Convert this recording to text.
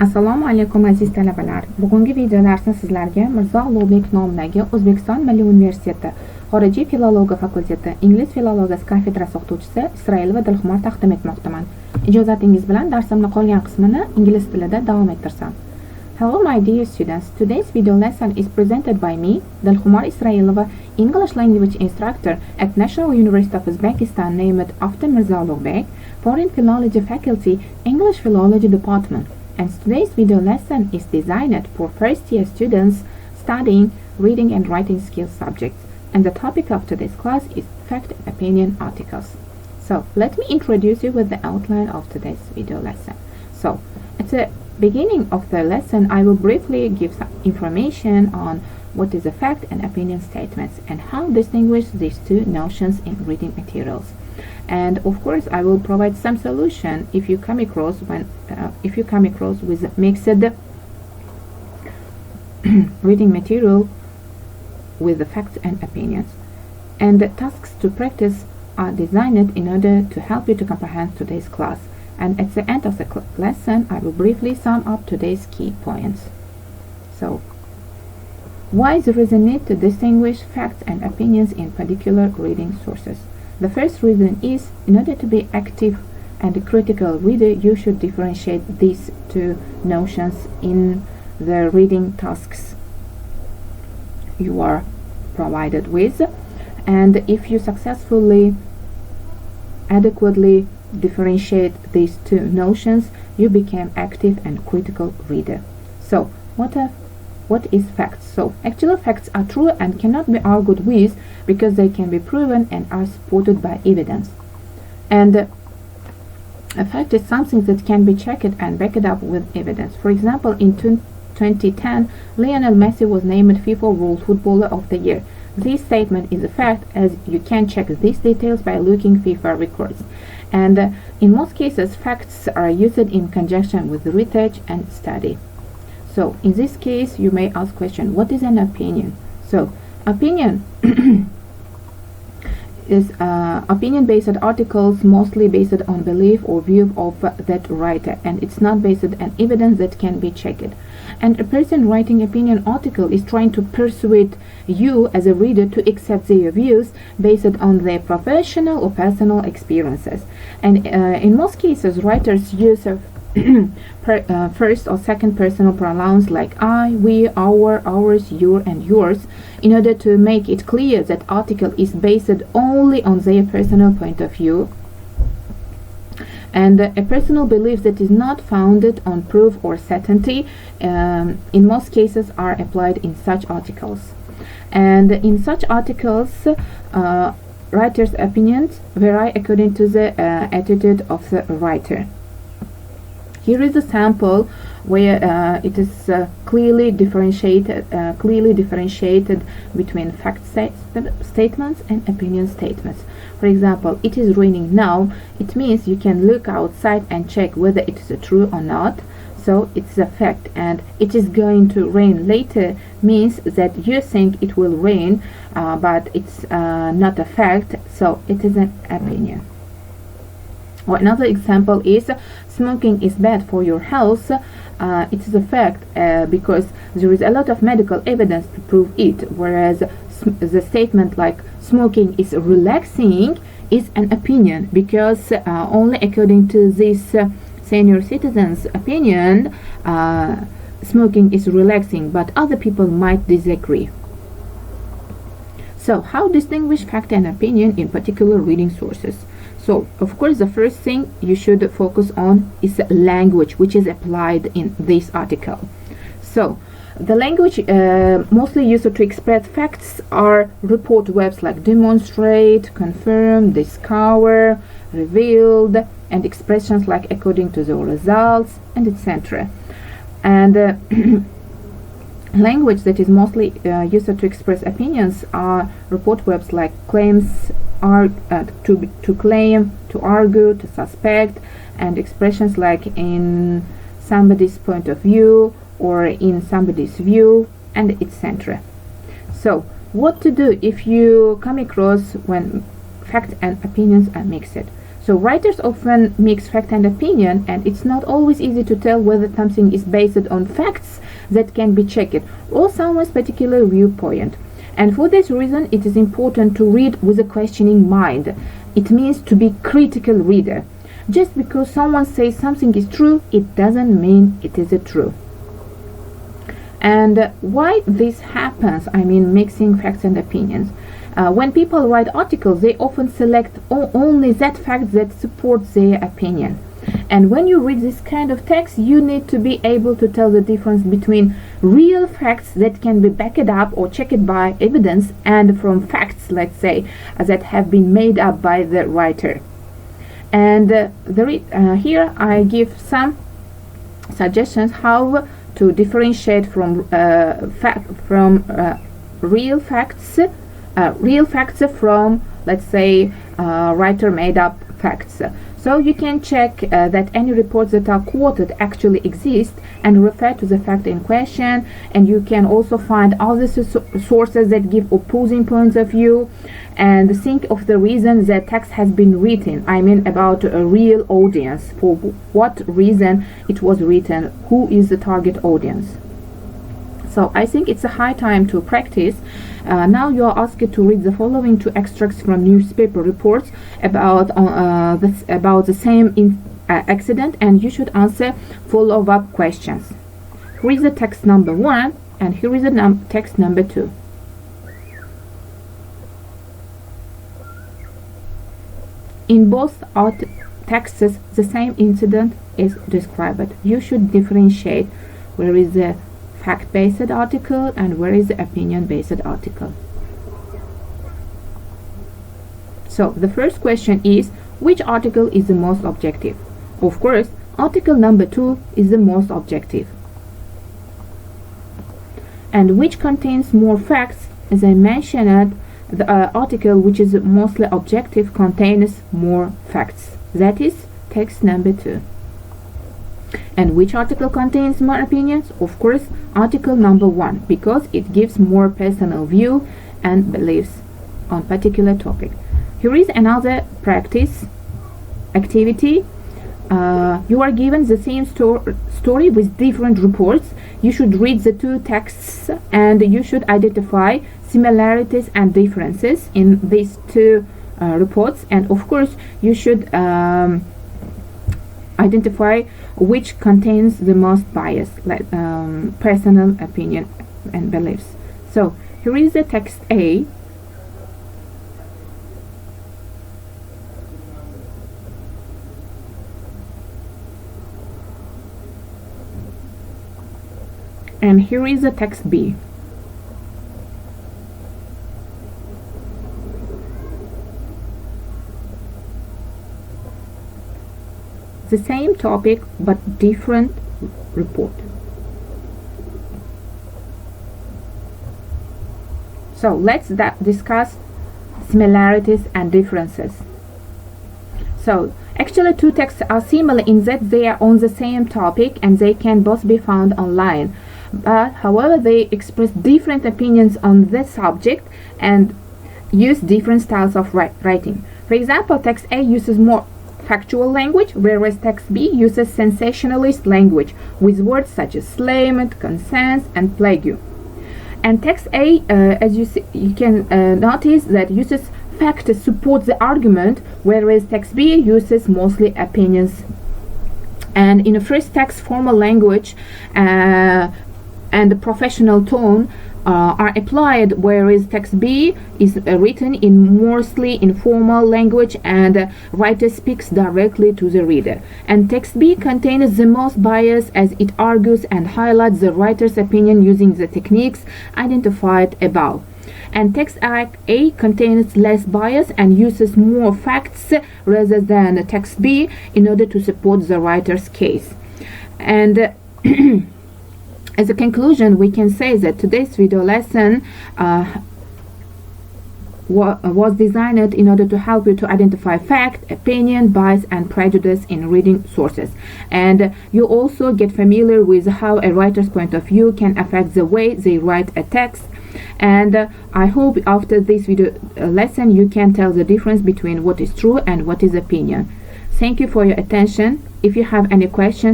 Assalomu alaykum aziz talabalar. Bugungi video darsda sizlarga Mirzo Ulug'bek nomidagi O'zbekiston Milliy universiteti Horижий filologiya fakulteti Ingliz filologiyasi kafedrasi o'qituvchisi Исраилова Д taqdim etmoqdaman. Ijozatingiz bilan darsimning qolgan qismini ingliz tilida davom ettirsam. Hello my dear students. Today's video lesson is presented by me, Исраилова, English language instructor at National University of Uzbekistan named after Mirzo Ulug'bek, Foreign Philology Faculty, English Philology Department. And today's video lesson is designed for first-year students studying reading and writing skills subjects. And the topic of today's class is fact and opinion articles. So let me introduce you with the outline of today's video lesson. So at the beginning of the lesson, I will briefly give some information on what is a fact and opinion statements and how distinguish these two notions in reading materials. And of course, I will provide some solution if you come across with mixed reading material with the facts and opinions. And the tasks to practice are designed in order to help you to comprehend today's class. And at the end of the lesson, I will briefly sum up today's key points. So, why there is a need to distinguish facts and opinions in particular reading sources? The first reason is, in order to be active and a critical reader, you should differentiate these two notions in the reading tasks you are provided with. And if you successfully, adequately differentiate these two notions, you become active and critical reader. So, what is facts? So, actual facts are true and cannot be argued with because they can be proven and are supported by evidence. And a fact is something that can be checked and backed up with evidence. For example, in 2010, Lionel Messi was named FIFA World Footballer of the Year. This statement is a fact, as you can check these details by looking FIFA records. And in most cases, facts are used in conjunction with research and study. So in this case, you may ask question, what is an opinion? So opinion is opinion-based articles mostly based on belief or view of that writer, and it's not based on evidence that can be checked. And a person writing opinion article is trying to persuade you as a reader to accept their views based on their professional or personal experiences. And in most cases, writers use first or second personal pronouns like I, we, our, ours, your, and yours in order to make it clear that article is based only on their personal point of view and a personal belief that is not founded on proof or certainty in most cases are applied in such articles. And in such articles, writers' opinions vary according to the attitude of the writer. Here is a sample where it is clearly differentiated between fact statements and opinion statements. For example, it is raining now. It means you can look outside and check whether it is true or not. So it's a fact. And it is going to rain later means that you think it will rain, but it's not a fact. So it is an opinion. Or another example is smoking is bad for your health. It is a fact because there is a lot of medical evidence to prove it, whereas the statement like smoking is relaxing is an opinion because only according to this senior citizen's opinion smoking is relaxing, but other people might disagree. So how distinguish fact and opinion in particular reading sources? So, of course, the first thing you should focus on is the language which is applied in this article. So, the language mostly used to express facts are report verbs like demonstrate, confirm, discover, revealed, and expressions like according to the results, and etc. And language that is mostly used to express opinions are report verbs like claims, to claim, to argue, to suspect, and expressions like in somebody's point of view or in somebody's view, and etc. So what to do if you come across when facts and opinions are mixed? So writers often mix fact and opinion, and it's not always easy to tell whether something is based on facts that can be checked or someone's particular viewpoint. And for this reason, it is important to read with a questioning mind. It means to be critical reader. Just because someone says something is true, it doesn't mean it is true. And why this happens, I mean mixing facts and opinions. When people write articles, they often select only that fact that supports their opinion. And when you read this kind of text, you need to be able to tell the difference between real facts that can be backed up or checked by evidence and from facts, let's say, that have been made up by the writer. And here I give some suggestions how to differentiate from real facts from, let's say, writer made up facts. So you can check that any reports that are quoted actually exist and refer to the fact in question, and you can also find other sources that give opposing points of view, and think of the reason that text has been written. I mean about a real audience, for what reason it was written, who is the target audience. So I think it's a high time to practice. Now you are asked to read the following two extracts from newspaper reports about the same accident, and you should answer follow-up questions. Here is the text number 1, and here is the text number 2. In both texts, the same incident is described. You should differentiate where is the fact-based article and where is the opinion-based article. So the first question is, which article is the most objective? Of course, article number 2 is the most objective. And which contains more facts? As I mentioned, the article which is mostly objective contains more facts. That is text number 2. And which article contains more opinions? Of course, article number 1, because it gives more personal view and beliefs on particular topic. Here is another practice activity. You are given the same story with different reports. You should read the two texts and you should identify similarities and differences in these two reports, and of course you should identify which contains the most bias, like personal opinion and beliefs. So here is the text A. And here is the text B. The same topic but different report. So let's discuss similarities and differences. So actually two texts are similar in that they are on the same topic and they can both be found online. But however, they express different opinions on the subject and use different styles of writing. For example, text A uses more factual language, whereas text B uses sensationalist language with words such as slayment, consent, and plague. And text A, as you can notice, that uses fact to support the argument, whereas text B uses mostly opinions. And in the first text, formal language and the professional tone are applied, whereas text B is written in mostly informal language and writer speaks directly to the reader. And text B contains the most bias as it argues and highlights the writer's opinion using the techniques identified above. And text A contains less bias and uses more facts rather than text B in order to support the writer's case. And as a conclusion, we can say that today's video lesson was designed in order to help you to identify fact, opinion, bias, and prejudice in reading sources. And you also get familiar with how a writer's point of view can affect the way they write a text. And I hope after this video lesson you can tell the difference between what is true and what is opinion. Thank you for your attention. If you have any questions,